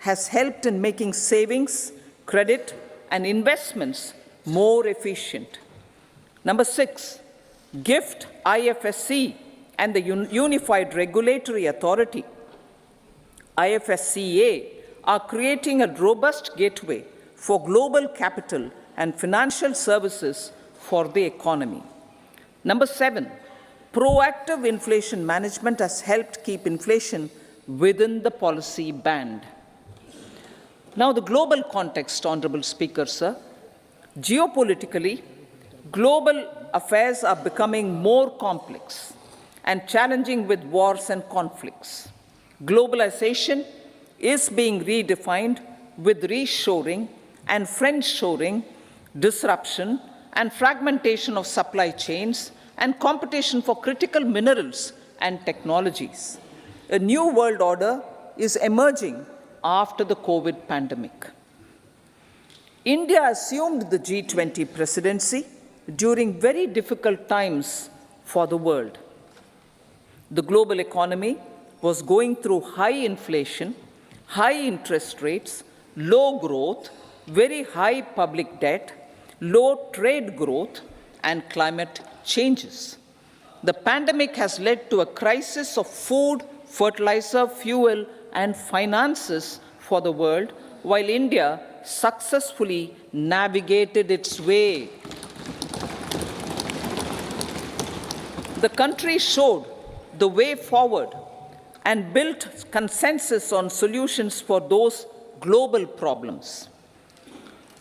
has helped in making savings, credit, and investments more efficient. Number 6, GIFT, IFSC, and the Unified Regulatory Authority, IFSCA, are creating a robust gateway for global capital and financial services for the economy. Number 7, proactive inflation management has helped keep inflation within the policy band. Now, the global context, Honorable Speaker, sir. Geopolitically, global affairs are becoming more complex and challenging with wars and conflicts. Globalization is being redefined with reshoring and friendshoring, disruption and fragmentation of supply chains, and competition for critical minerals and technologies. A new world order is emerging after the COVID pandemic. India assumed the G20 presidency during very difficult times for the world. The global economy was going through high inflation, high interest rates, low growth, very high public debt, low trade growth, and climate changes. The pandemic has led to a crisis of food, fertilizer, fuel, and finances for the world, while India successfully navigated its way. The country showed the way forward and built consensus on solutions for those global problems.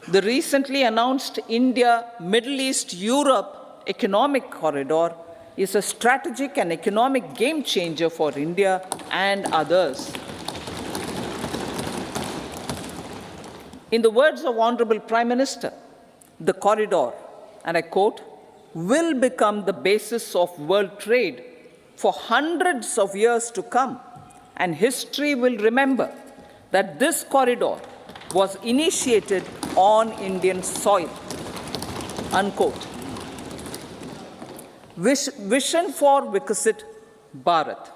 The recently announced India-Middle East-Europe economic corridor is a strategic and economic game changer for India and others. In the words of Honorable Prime Minister, the corridor, and I quote, will become the basis of world trade for hundreds of years to come, and history will remember that this corridor was initiated on Indian soil, unquote. Vision for Vikasit Bharat.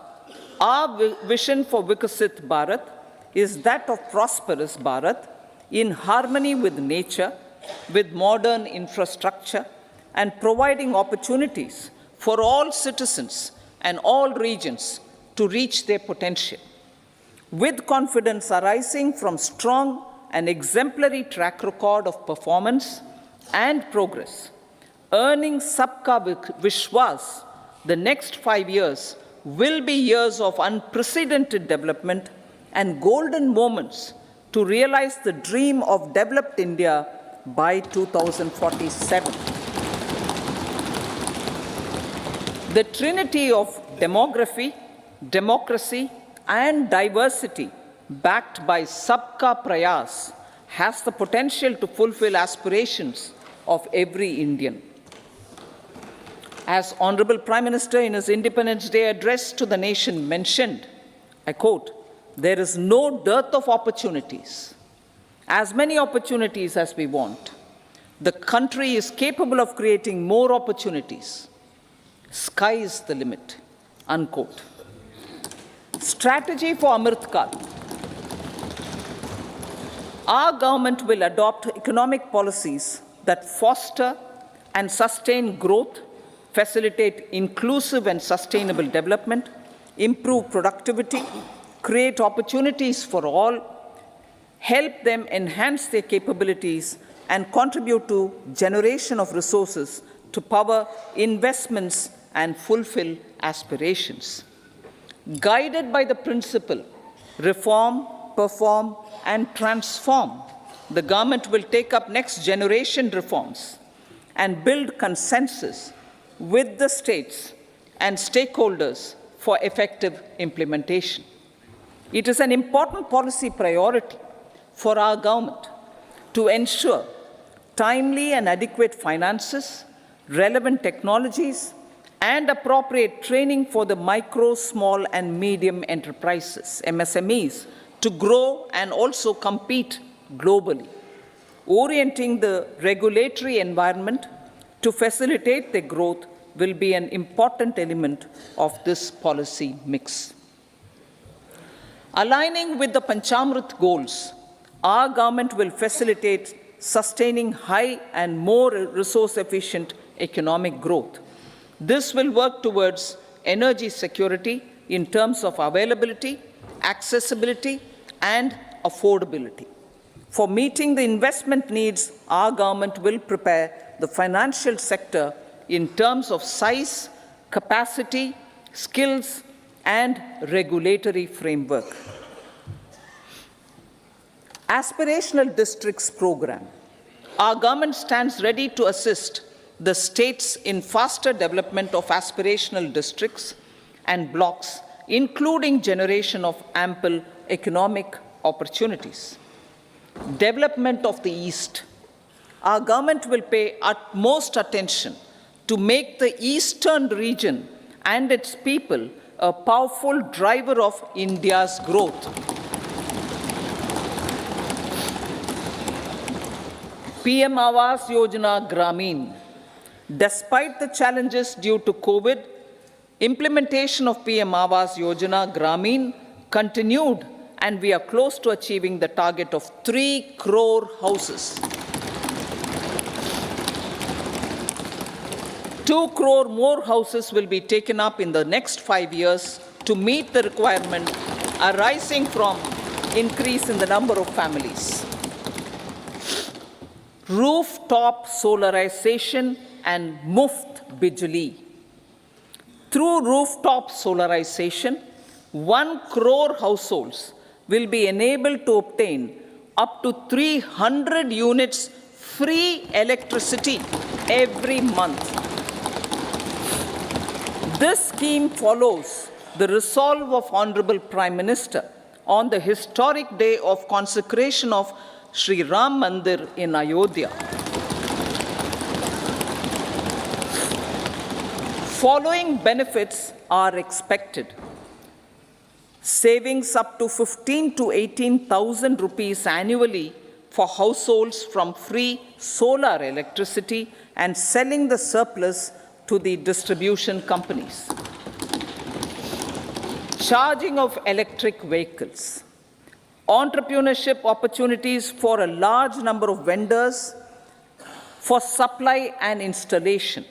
Our vision for Vikasit Bharat is that of prosperous Bharat in harmony with nature, with modern infrastructure, and providing opportunities for all citizens and all regions to reach their potential. With confidence arising from strong and exemplary track record of performance and progress, earning Sabka Vishwas, the next 5 years will be years of unprecedented development and golden moments to realize the dream of developed India by 2047. The trinity of demography, democracy, and diversity backed by Sabka Prayas has the potential to fulfill aspirations of every Indian. As Honorable Prime Minister in his Independence Day address to the nation mentioned, I quote, there is no dearth of opportunities, as many opportunities as we want. The country is capable of creating more opportunities. Sky is the limit, unquote. Strategy for Amrit Kal. Our government will adopt economic policies that foster and sustain growth, facilitate inclusive and sustainable development, improve productivity, create opportunities for all, help them enhance their capabilities, and contribute to generation of resources to power investments and fulfill aspirations. Guided by the principle, reform, perform, and transform, the government will take up next generation reforms and build consensus with the states and stakeholders for effective implementation. It is an important policy priority for our government to ensure timely and adequate finances, relevant technologies, and appropriate training for the micro, small, and medium enterprises, MSMEs, to grow and also compete globally. Orienting the regulatory environment to facilitate their growth will be an important element of this policy mix. Aligning with the Panchamrit goals, our government will facilitate sustaining high and more resource-efficient economic growth. This will work towards energy security in terms of availability, accessibility, and affordability. For meeting the investment needs, our government will prepare the financial sector in terms of size, capacity, skills, and regulatory framework. Aspirational Districts Program. Our government stands ready to assist the states in faster development of aspirational districts and blocks, including generation of ample economic opportunities. Development of the East. Our government will pay utmost attention to make the eastern region and its people a powerful driver of India's growth. PM Awas Yojana Grameen. Despite the challenges due to COVID, implementation of PM Awas Yojana Grameen continued, and we are close to achieving the target of 3 crore houses. 2 crore more houses will be taken up in the next 5 years to meet the requirement arising from increase in the number of families. Rooftop solarization and Muft Bijli. Through rooftop solarization, 1 crore households will be enabled to obtain up to 300 units free electricity every month. This scheme follows the resolve of Honorable Prime Minister on the historic day of consecration of Sri Ram Mandir in Ayodhya. Following benefits are expected. Savings up to 15 to 18,000 rupees annually for households from free solar electricity and selling the surplus to the distribution companies. Charging of electric vehicles. Entrepreneurship opportunities for a large number of vendors for supply and installation.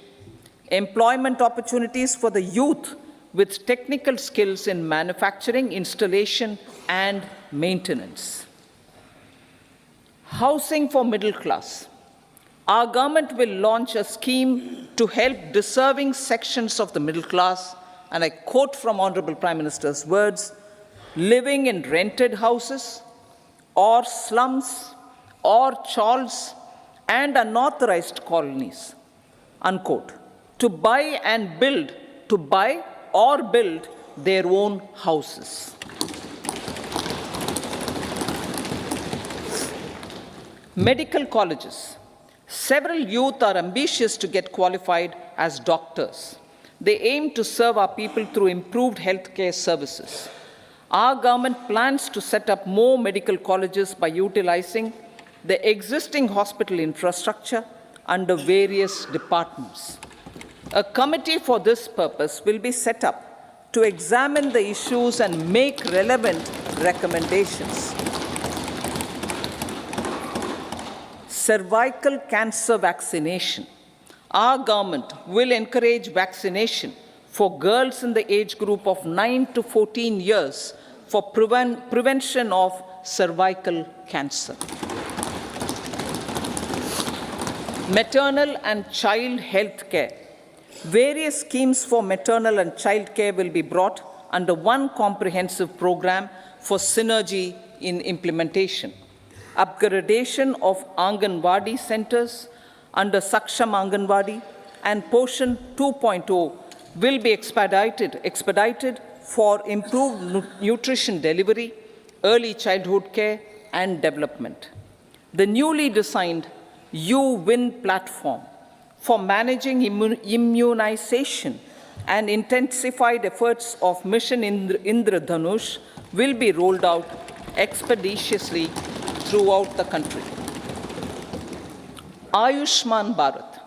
Employment opportunities for the youth with technical skills in manufacturing, installation, and maintenance. Housing for middle class. Our government will launch a scheme to help deserving sections of the middle class, and I quote from Honorable Prime Minister's words, living in rented houses or slums or chawls and unauthorized colonies, unquote, to buy or build their own houses. Medical colleges. Several youth are ambitious to get qualified as doctors. They aim to serve our people through improved healthcare services. Our government plans to set up more medical colleges by utilizing the existing hospital infrastructure under various departments. A committee for this purpose will be set up to examine the issues and make relevant recommendations. Cervical cancer vaccination. Our government will encourage vaccination for girls in the age group of 9 to 14 years for prevention of cervical cancer. Maternal and child health care. Various schemes for maternal and child care will be brought under one comprehensive program for synergy in implementation. Upgradation of Anganwadi centers under Saksham Anganwadi and Poshan 2.0 will be expedited for improved nutrition delivery, early childhood care, and development. The newly designed U-Win platform for managing immunization and intensified efforts of Mission Indradhanush will be rolled out expeditiously throughout the country. Ayushman Bharat.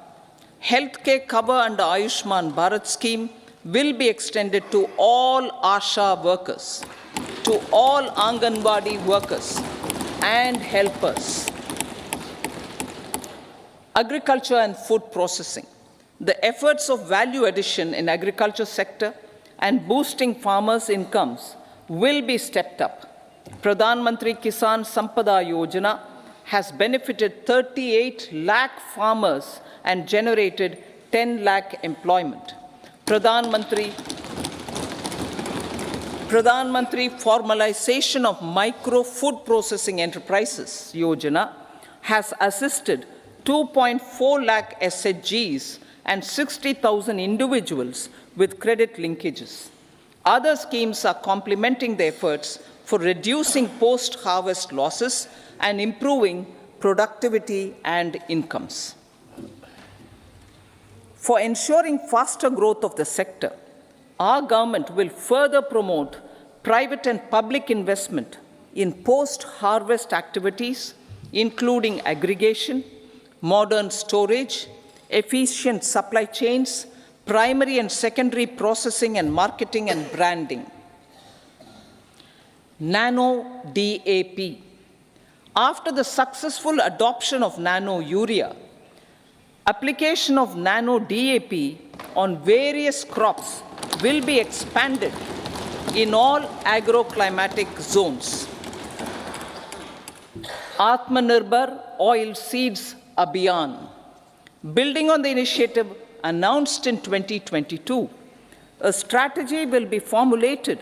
Healthcare cover under Ayushman Bharat scheme will be extended to all ASHA workers to to all Anganwadi workers and helpers. Agriculture and food processing. The efforts of value addition in agriculture sector and boosting farmers' incomes will be stepped up. Pradhan Mantri Kisan Sampada Yojana has benefited 38 lakh farmers and generated 10 lakh employment. Pradhan Mantri Formalization of Micro Food Processing Enterprises Yojana has assisted 2.4 lakh SHGs and 60,000 individuals with credit linkages. Other schemes are complementing the efforts for reducing post-harvest losses and improving productivity and incomes. For ensuring faster growth of the sector, our government will further promote private and public investment in post-harvest activities, including aggregation, modern storage, efficient supply chains, primary and secondary processing and marketing and branding. Nano DAP. After the successful adoption of nano urea, application of nano DAP on various crops will be expanded in all agroclimatic zones. Atmanirbhar Oil Seeds Abhiyan. Building on the initiative announced in 2022, a strategy will be formulated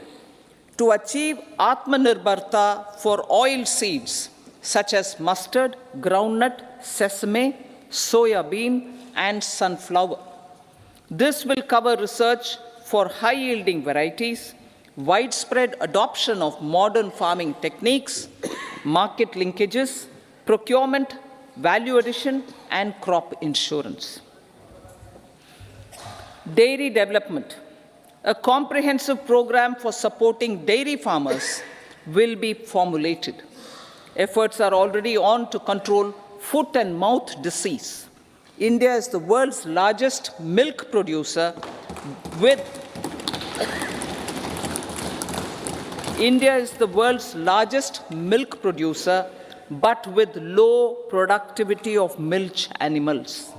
to achieve Atmanirbharta for oil seeds such as mustard, groundnut, sesame, soya bean, and sunflower. This will cover research for high-yielding varieties, widespread adoption of modern farming techniques, market linkages, procurement, value addition, and crop insurance. Dairy development. A comprehensive program for supporting dairy farmers will be formulated. Efforts are already on to control foot and mouth disease. India is the world's largest milk producer with but with low productivity of milch animals.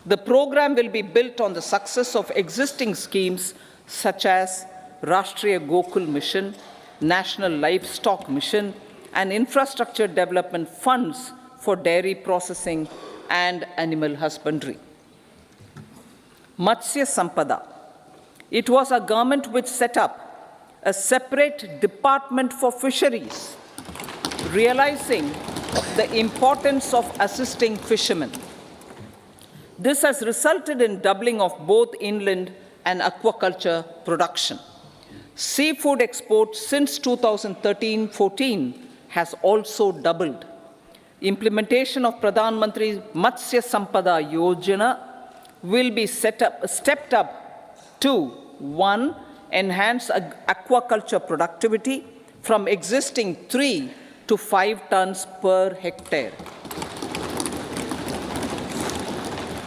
The program will be built on the success of existing schemes such as Rashtriya Gokul Mission, National Livestock Mission, and infrastructure development funds for dairy processing and animal husbandry. Matsya Sampada. It was our government which set up a separate department for fisheries, realizing the importance of assisting fishermen. This has resulted in doubling of both inland and aquaculture production. Seafood exports since 2013-14 has also doubled. Implementation of Pradhan Mantri Matsya Sampada Yojana will be stepped up to 1. Enhance aquaculture productivity from existing 3 to 5 tons per hectare.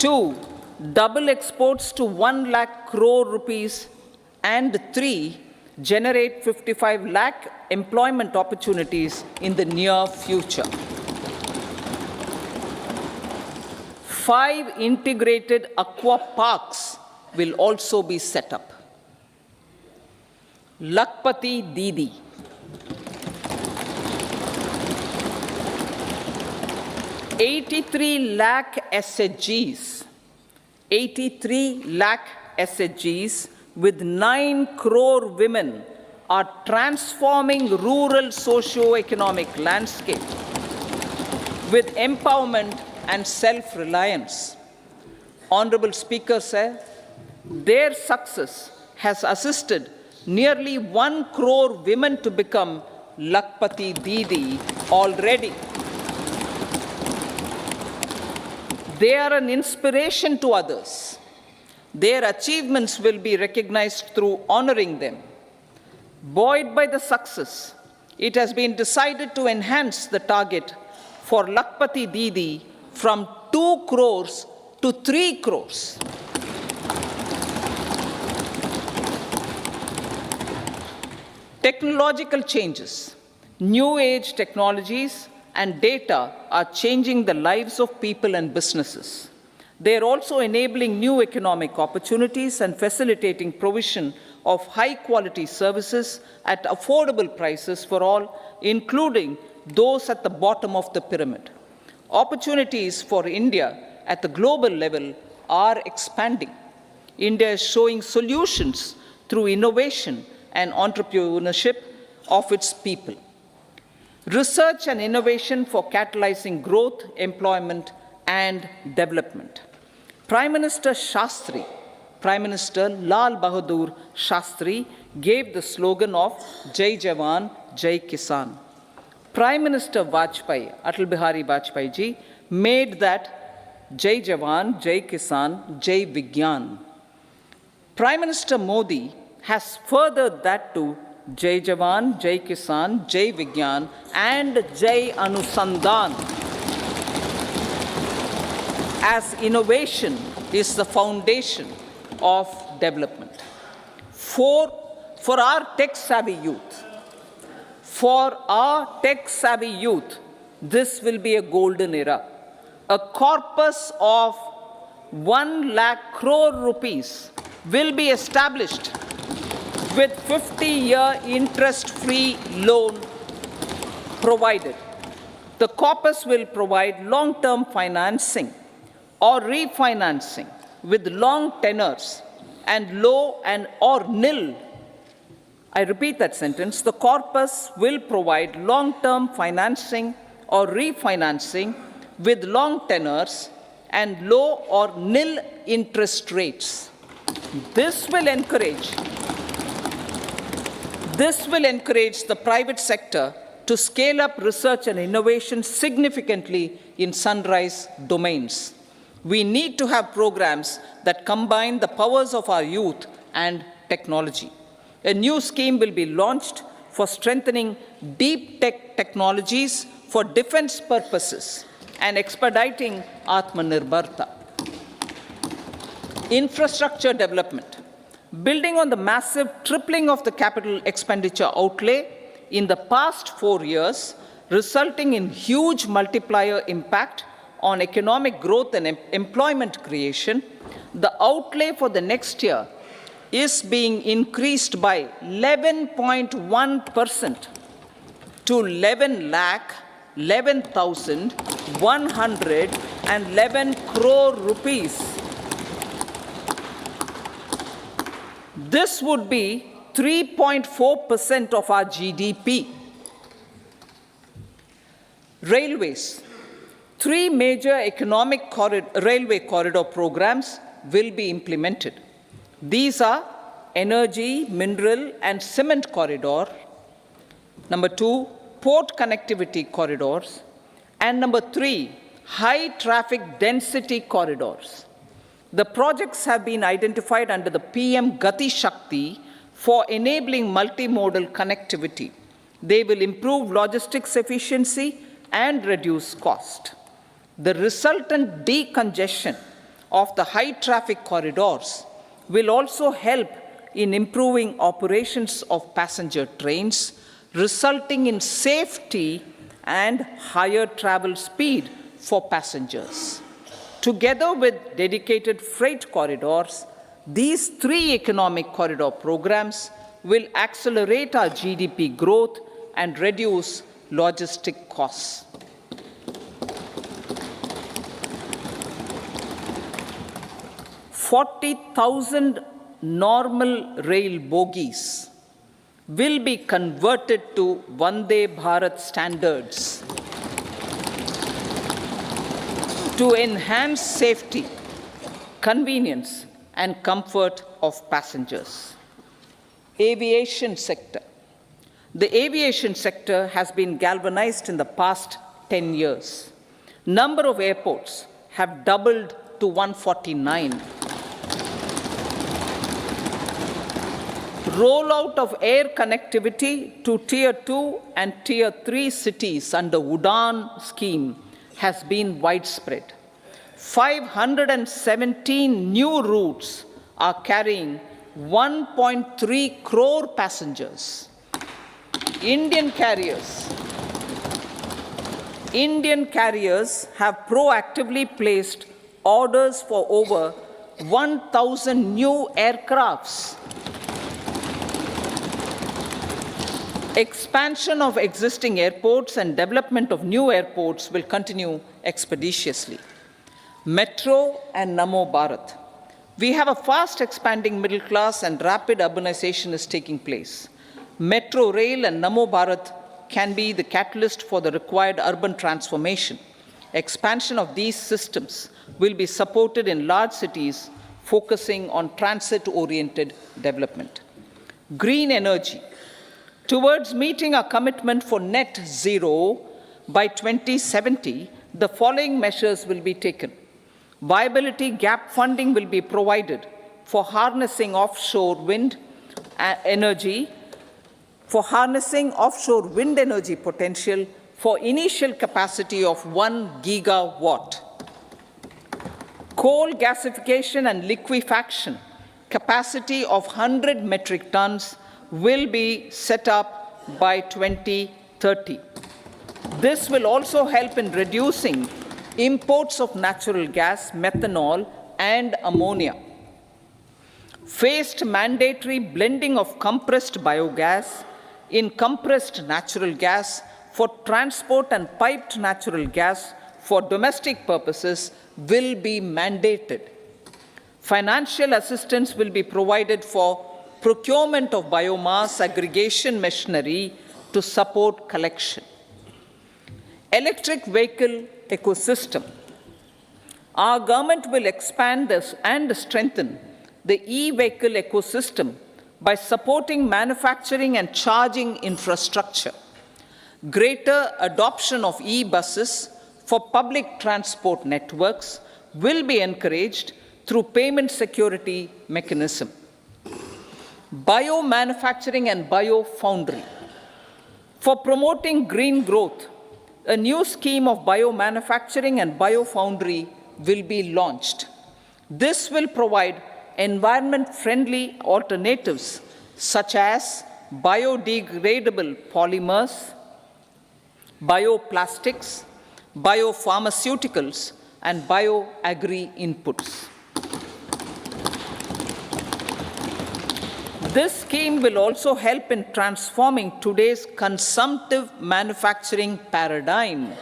2. Double exports to 1 lakh crore rupees, and 3. Generate 55 lakh employment opportunities in the near future. 5 integrated aqua parks will also be set up. Lakpati Didi. 83 lakh SHGs. 83 lakh SHGs with 9 crore women are transforming rural socio-economic landscape with empowerment and self-reliance. Honorable Speaker said, their success has assisted nearly 1 crore women to become Lakpati Didi already. They are an inspiration to others. Their achievements will be recognized through honoring them. Buoyed by the success, it has been decided to enhance the target for Lakpati Didi from 2 crores to 3 crores. Technological changes, new age technologies and data are changing the lives of people and businesses. They are also enabling new economic opportunities and facilitating provision of high-quality services at affordable prices for all, including those at the bottom of the pyramid. Opportunities for India at the global level are expanding. India is showing solutions through innovation and entrepreneurship of its people. Research and innovation for catalyzing growth, employment, and development. Prime Minister Lal Bahadur Shastri gave the slogan of Jai Jawan, Jai Kisan. Prime Minister Atal Bihari Vajpayee ji, made that Jai Jawan, Jai Kisan, Jai Vigyan. Prime Minister Modi has furthered that to Jai Jawan, Jai Kisan, Jai Vigyan, and Jai Anusandhan, as innovation is the foundation of development. For our tech-savvy youth, this will be a golden era. A corpus of 1 lakh crore rupees will be established with 50-year interest-free loan provided. The corpus will provide long-term financing or refinancing with long tenors and low and or nil. I repeat that sentence. The corpus will provide long-term financing or refinancing with long tenors and low or nil interest rates. This will encourage the private sector to scale up research and innovation significantly in sunrise domains. We need to have programs that combine the powers of our youth and technology. A new scheme will be launched for strengthening deep tech technologies for defense purposes and expediting Atmanirbharta. Infrastructure development. Building on the massive tripling of the capital expenditure outlay in the past 4 years, resulting in huge multiplier impact on economic growth and employment creation, the outlay for the next year is being increased by 11.1% to 11,11,111 crore rupees. This would be 3.4% of our GDP. Railways. 3 major railway corridor programs will be implemented. These are energy, mineral, and cement corridor. Number 2, port connectivity corridors. And number 3, high traffic density corridors. The projects have been identified under the PM Gati Shakti for enabling multimodal connectivity. They will improve logistics efficiency and reduce cost. The resultant decongestion of the high traffic corridors will also help in improving operations of passenger trains, resulting in safety and higher travel speed for passengers. Together with dedicated freight corridors, these 3 economic corridor programs will accelerate our GDP growth and reduce logistic costs. 40,000 normal rail bogies will be converted to Vande Bharat standards to enhance safety, convenience, and comfort of passengers. Aviation sector. The aviation sector has been galvanized in the past 10 years. Number of airports have doubled to 149. Rollout of air connectivity to Tier 2 and Tier 3 cities under UDAN scheme has been widespread. 517 new routes are carrying 1.3 crore passengers. Indian carriers have proactively placed orders for over 1,000 new aircrafts. Expansion of existing airports and development of new airports will continue expeditiously. Metro and Namo Bharat. We have a fast expanding middle class and rapid urbanization is taking place. Metro rail and Namo Bharat can be the catalyst for the required urban transformation. Expansion of these systems will be supported in large cities, focusing on transit-oriented development. Green energy. Towards meeting our commitment for net zero by 2070, the following measures will be taken. Viability gap funding will be provided for harnessing offshore wind energy potential for initial capacity of 1 gigawatt. Coal gasification and liquefaction capacity of 100 metric tons will be set up by 2030. This will also help in reducing imports of natural gas, methanol, and ammonia. Phased mandatory blending of compressed biogas in compressed natural gas for transport and piped natural gas for domestic purposes will be mandated. Financial assistance will be provided for procurement of biomass aggregation machinery to support collection. Electric vehicle ecosystem. Our government will expand this and strengthen the e-vehicle ecosystem by supporting manufacturing and charging infrastructure. Greater adoption of e-buses for public transport networks will be encouraged through payment security mechanism. Biomanufacturing and biofoundry. For promoting green growth, a new scheme of biomanufacturing and biofoundry will be launched. This will provide environment-friendly alternatives such as biodegradable polymers, bioplastics, biopharmaceuticals, and bioagri inputs. This scheme will also help in transforming today's consumptive manufacturing paradigm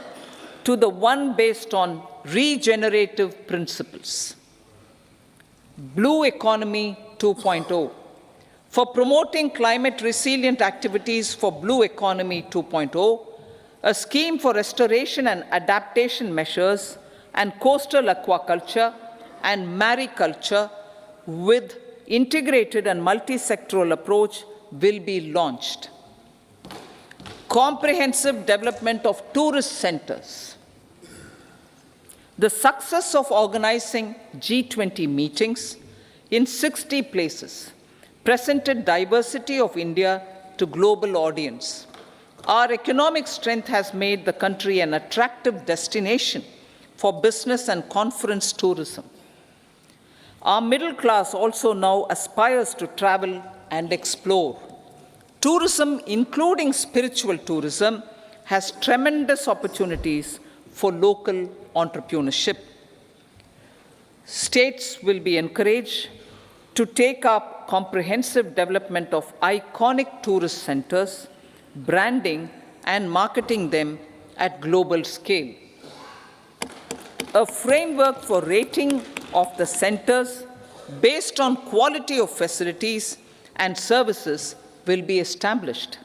to the one based on regenerative principles. Blue Economy 2.0. For promoting climate resilient activities for Blue Economy 2.0, a scheme for restoration and adaptation measures and coastal aquaculture and mariculture with integrated and multi-sectoral approach will be launched. Comprehensive development of tourist centers. The success of organizing G20 meetings in 60 places presented diversity of India to global audience. Our economic strength has made the country an attractive destination for business and conference tourism. Our middle class also now aspires to travel and explore. Tourism, including spiritual tourism, has tremendous opportunities for local entrepreneurship. States will be encouraged to take up comprehensive development of iconic tourist centers, branding and marketing them at global scale. A framework for rating of the centers based on quality of facilities and services will be established.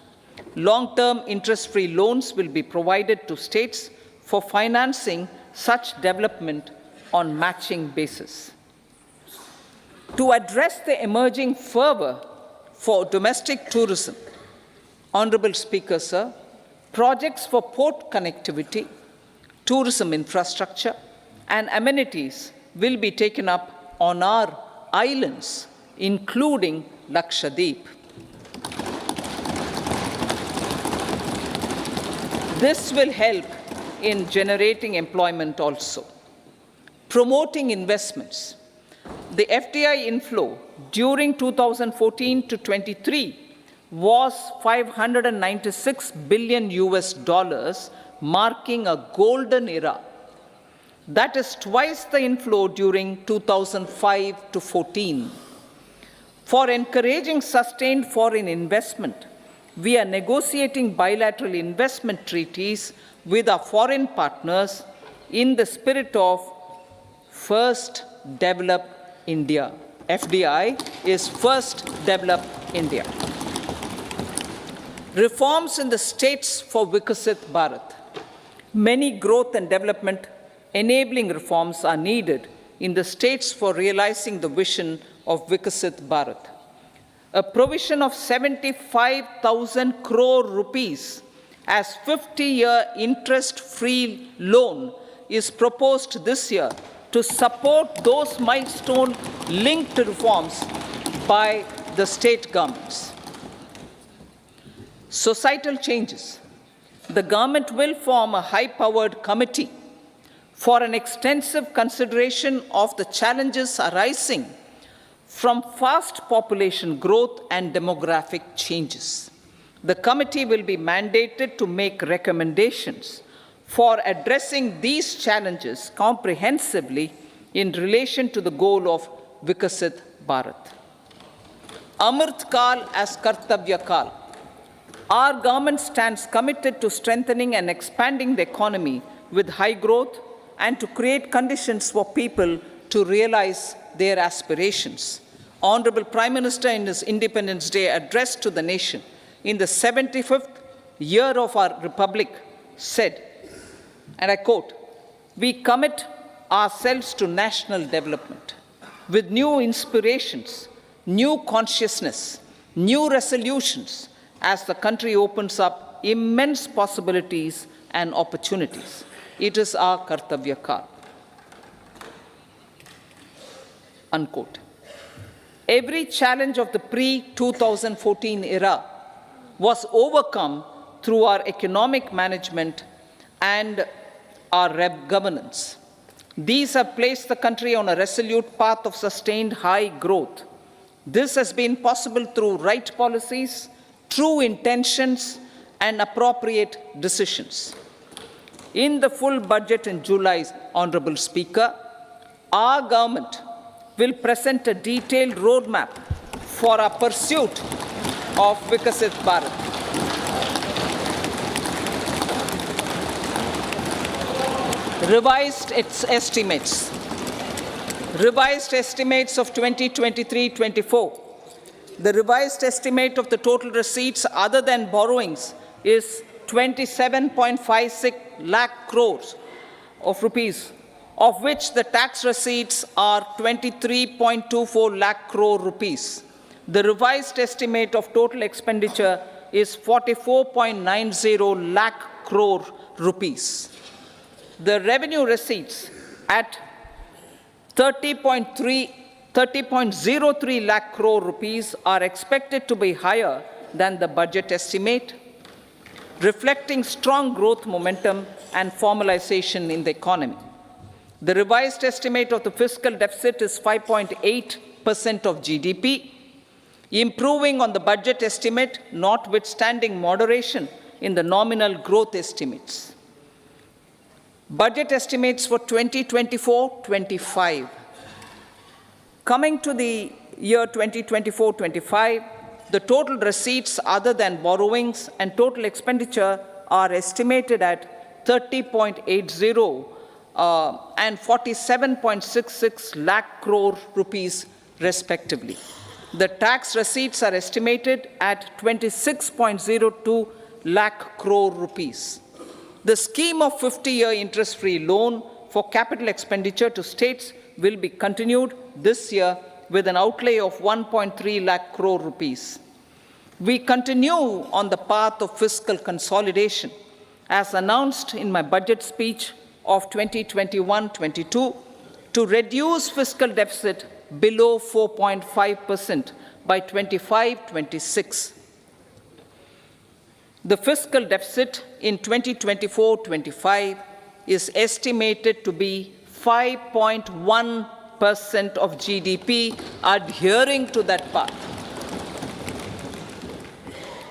Long-term interest-free loans will be provided to states for financing such development on matching basis. To address the emerging fervor for domestic tourism, Honorable Speaker, sir, projects for port connectivity, tourism infrastructure, and amenities will be taken up on our islands, including Lakshadweep. This will help in generating employment also. Promoting investments. The FDI inflow during 2014 to 23 was 596 billion US dollars, marking a golden era. That is twice the inflow during 2005 to 14. For encouraging sustained foreign investment, we are negotiating bilateral investment treaties with our foreign partners in the spirit of First Develop India. FDI is First Develop India. Reforms in the states for Vikasit Bharat. Many growth and development enabling reforms are needed in the states for realizing the vision of Vikasit Bharat. A provision of 75,000 crore rupees as 50-year interest-free loan is proposed this year to support those milestone-linked reforms by the state governments. Societal changes. The government will form a high-powered committee for an extensive consideration of the challenges arising from fast population growth and demographic changes. The committee will be mandated to make recommendations for addressing these challenges comprehensively in relation to the goal of Vikasit Bharat. Amrit Kal as Kartavya Kal. Our government stands committed to strengthening and expanding the economy with high growth and to create conditions for people to realize their aspirations. Honorable Prime Minister, in his Independence Day address to the nation in the 75th year of our Republic, said, and I quote, "We commit ourselves to national development with new inspirations, new consciousness, new resolutions as the country opens up immense possibilities and opportunities. It is our Kartavya Kal." Unquote. Every challenge of the pre-2014 era was overcome through our economic management and our governance. These have placed the country on a resolute path of sustained high growth. This has been possible through right policies, true intentions, and appropriate decisions. In the full budget in July, Honorable Speaker, our government will present a detailed roadmap for our pursuit of Vikasit Bharat. Revised estimates. Revised estimates of 2023-24. The revised estimate of the total receipts other than borrowings is 27.56 lakh crores of rupees, of which the tax receipts are 23.24 lakh crore rupees. The revised estimate of total expenditure is 44.90 lakh crore rupees. The revenue receipts at 30.03 lakh crore rupees are expected to be higher than the budget estimate, reflecting strong growth momentum and formalization in the economy. The revised estimate of the fiscal deficit is 5.8% of GDP, improving on the budget estimate, notwithstanding moderation in the nominal growth estimates. Budget estimates for 2024-25. Coming to the year 2024-25, the total receipts other than borrowings and total expenditure are estimated at 30.80 and 47.66 lakh crore rupees respectively. The tax receipts are estimated at 26.02 lakh crore rupees. The scheme of 50-year interest-free loan for capital expenditure to states will be continued this year with an outlay of 1.3 lakh crore rupees. We continue on the path of fiscal consolidation, as announced in my budget speech of 2021-22, to reduce fiscal deficit below 4.5% by 25-26. The fiscal deficit in 2024-25 is estimated to be 5.1% of GDP, adhering to that path.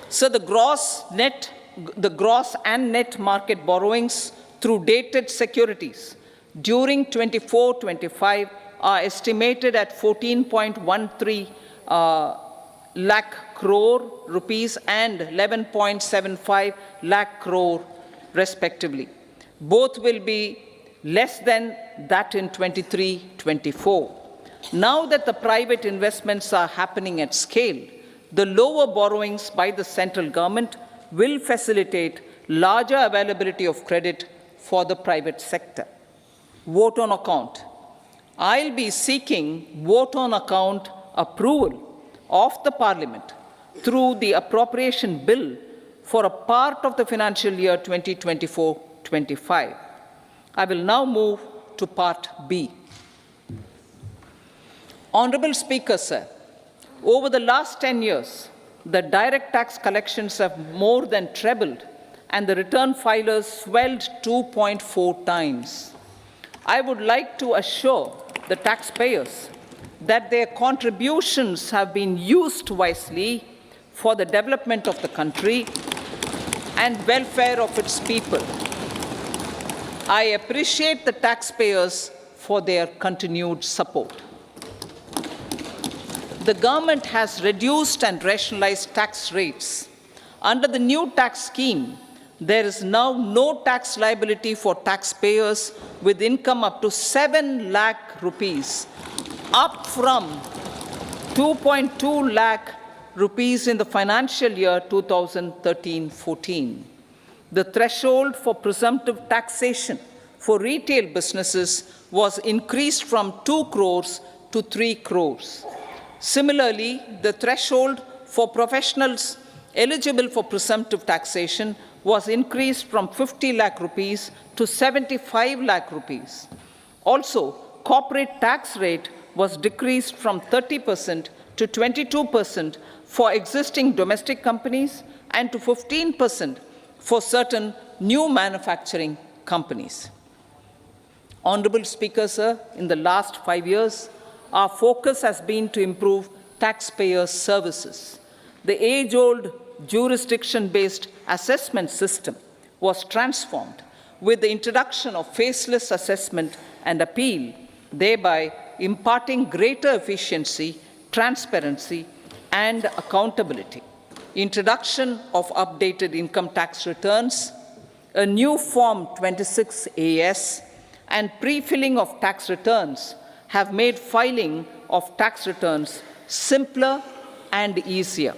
So the gross and net market borrowings through dated securities during 24-25 are estimated at 14.13 lakh crore rupees and 11.75 lakh crore respectively. Both will be less than that in 23-24. Now that the private investments are happening at scale, the lower borrowings by the central government will facilitate larger availability of credit for the private sector. Vote on account. I'll be seeking vote on account approval of the Parliament through the appropriation bill for a part of the financial year 2024-25. I will now move to Part B. Honourable Speaker, sir, over the last 10 years, the direct tax collections have more than trebled and the return filers swelled 2.4 times. I would like to assure the taxpayers that their contributions have been used wisely for the development of the country and welfare of its people. I appreciate the taxpayers for their continued support. The government has reduced and rationalized tax rates. Under the new tax scheme, there is now no tax liability for taxpayers with income up to 7 lakh rupees, up from 2.2 lakh rupees in the financial year 2013-14. The threshold for presumptive taxation for retail businesses was increased from 2 crores to 3 crores. Similarly, the threshold for professionals eligible for presumptive taxation was increased from 50 lakh rupees to 75 lakh rupees. Also, corporate tax rate was decreased from 30% to 22% for existing domestic companies and to 15% for certain new manufacturing companies. Honourable Speaker, sir, in the last 5 years, our focus has been to improve taxpayer services. The age-old jurisdiction-based assessment system was transformed with the introduction of faceless assessment and appeal, thereby imparting greater efficiency, transparency, and accountability. Introduction of updated income tax returns, a new Form 26AS, and pre-filling of tax returns have made filing of tax returns simpler and easier.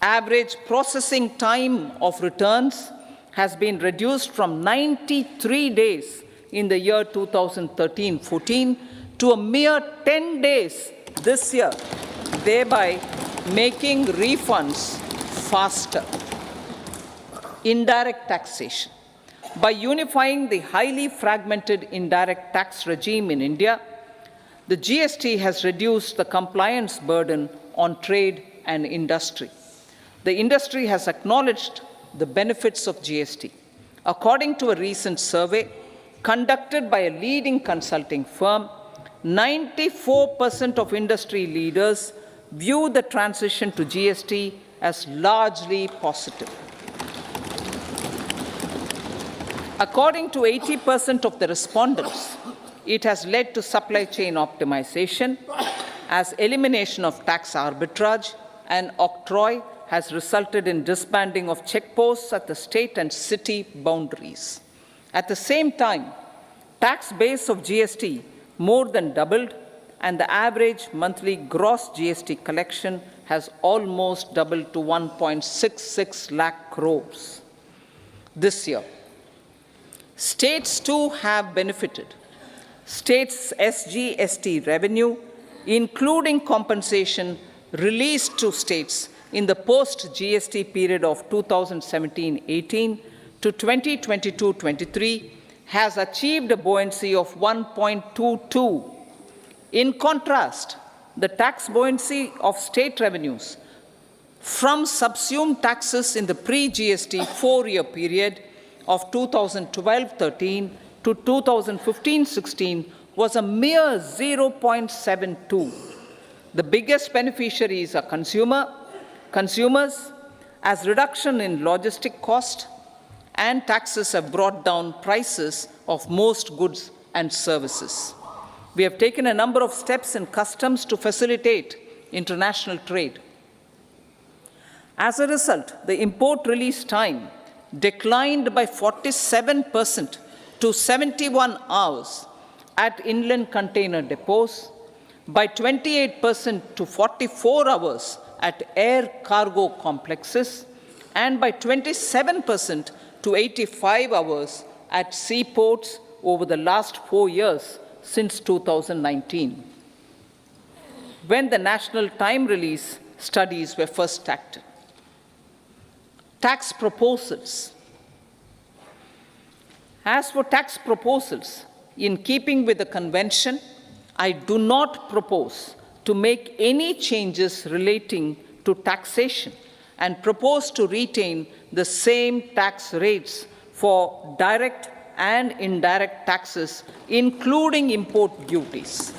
Average processing time of returns has been reduced from 93 days in the year 2013-14 to a mere 10 days this year, thereby making refunds faster. Indirect taxation. By unifying the highly fragmented indirect tax regime in India, the GST has reduced the compliance burden on trade and industry. The industry has acknowledged the benefits of GST. According to a recent survey conducted by a leading consulting firm, 94% of industry leaders view the transition to GST as largely positive. According to 80% of the respondents, it has led to supply chain optimization, as elimination of tax arbitrage and octroi has resulted in disbanding of checkposts at the state and city boundaries. At the same time, tax base of GST more than doubled, and the average monthly gross GST collection has almost doubled to 1.66 lakh crores this year. States too have benefited. States' SGST revenue, including compensation released to states in the post-GST period of 2017-18 to 2022-23, has achieved a buoyancy of 1.22. In contrast, the tax buoyancy of state revenues from subsumed taxes in the pre-GST 4-year period of 2012-13 to 2015-16 was a mere 0.72. The biggest beneficiaries are consumers, as reduction in logistic cost and taxes have brought down prices of most goods and services. We have taken a number of steps in customs to facilitate international trade. As a result, the import release time declined by 47% to 71 hours at inland container depots, by 28% to 44 hours at air cargo complexes, and by 27% to 85 hours at seaports over the last 4 years since 2019, when the national time release studies were first started. Tax proposals. As for tax proposals, in keeping with the convention, I do not propose to make any changes relating to taxation and propose to retain the same tax rates for direct and indirect taxes, including import duties.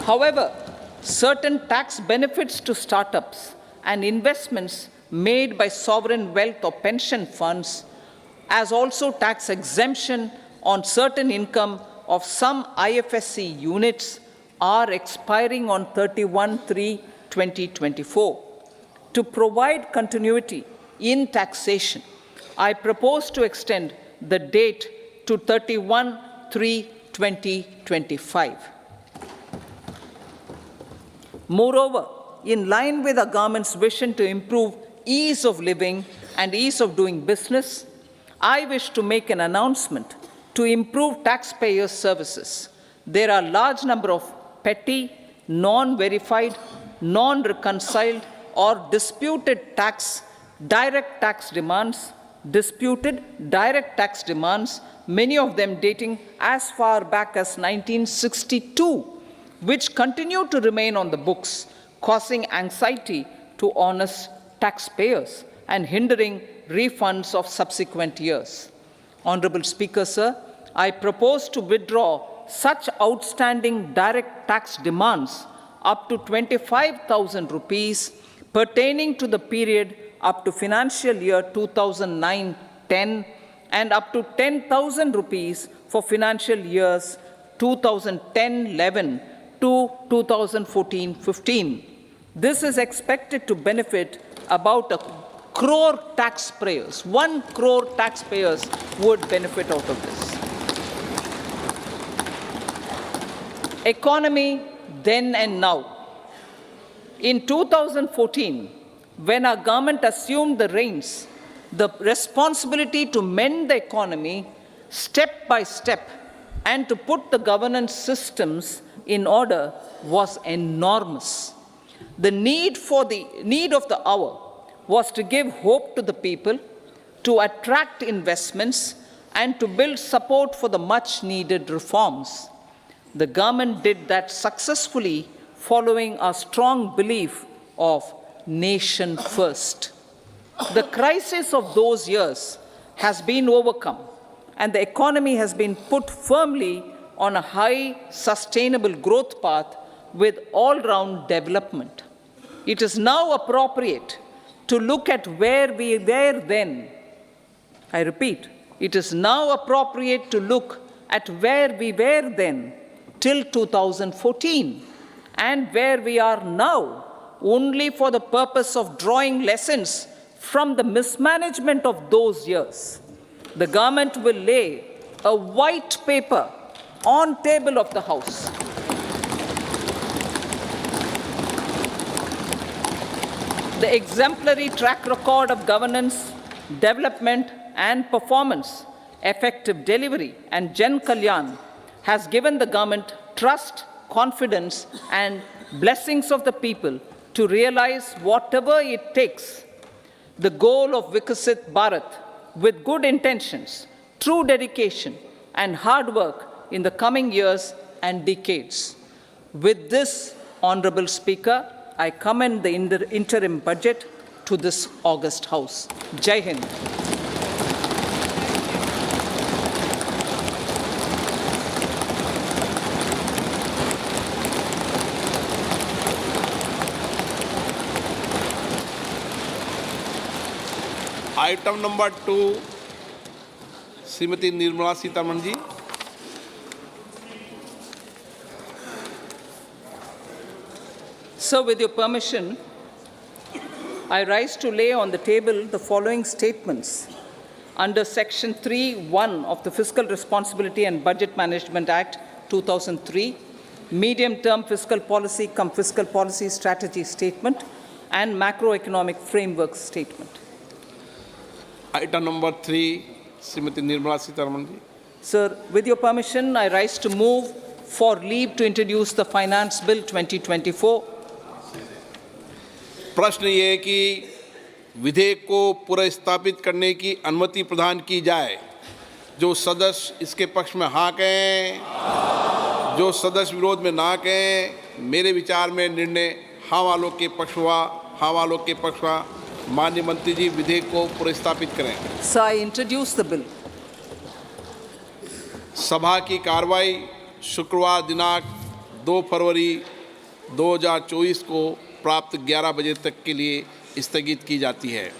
However, certain tax benefits to startups and investments made by sovereign wealth or pension funds, as also tax exemption on certain income of some IFSC units, are expiring on 31/3/2024. To provide continuity in taxation, I propose to extend the date to 31/3/2025. Moreover, in line with the government's vision to improve ease of living and ease of doing business, I wish to make an announcement to improve taxpayers' services. There are a large number of petty, non-verified, non-reconciled, or disputed direct tax demands, many of them dating as far back as 1962, which continue to remain on the books, causing anxiety to honest taxpayers and hindering refunds of subsequent years. Honorable Speaker, sir, I propose to withdraw such outstanding direct tax demands up to 25,000 rupees pertaining to the period up to financial year 2009-10 and up to 10,000 rupees for financial years 2010-11 to 2014-15. This is expected to benefit about 1 crore taxpayers. 1 crore taxpayers would benefit out of this. Economy then and now. In 2014, when our government assumed the reins, the responsibility to mend the economy step by step and to put the governance systems in order was enormous. The need of the hour was to give hope to the people, to attract investments, and to build support for the much-needed reforms. The government did that successfully, following a strong belief of nation first. The crisis of those years has been overcome, and the economy has been put firmly on a high, sustainable growth path with all-round development. It is now appropriate to look at where we were then. I repeat, it is now appropriate to look at where we were then till 2014 and where we are now, only for the purpose of drawing lessons from the mismanagement of those years. The government will lay a white paper on table of the House. The exemplary track record of governance, development, and performance, effective delivery, and Jan Kalyan has given the government trust, confidence, and blessings of the people to realize whatever it takes. The goal of Vikasit Bharat, with good intentions, true dedication, and hard work in the coming years and decades. With this, Honorable Speaker, I commend the interim budget to this august House. Jai Hind. Item number 2 Shrimati Nirmala Sitharaman ji. So, with your permission, I rise to lay on the table the following statements under Section 3(1) of the Fiscal Responsibility and Budget Management Act 2003, Medium-Term Fiscal Policy cum Fiscal Policy Strategy Statement and Macroeconomic Framework Statement. Item number 3 Shrimati Nirmala Sitharaman ji. Sir, with your permission, I rise to move for leave to introduce the Finance Bill 2024. प्रश्न ये है कि विधेयक को पुनर्स्थापित करने की अनुमति प्रदान की जाए। जो सदस्य इसके पक्ष में हाँ कहें, जो सदस्य विरोध में ना कहें। मेरे विचार में निर्णय हाँ वालों के पक्ष हुआ, हाँ वालों के पक्ष हुआ। माननीय मंत्री जी विधेयक को पुनर्स्थापित करें। Sir, I introduce the bill. सभा की कार्रवाई शुक्रवार दिनांक 2 फरवरी 2024 को प्राप्त 11 बजे तक के लिए स्थगित की जाती है।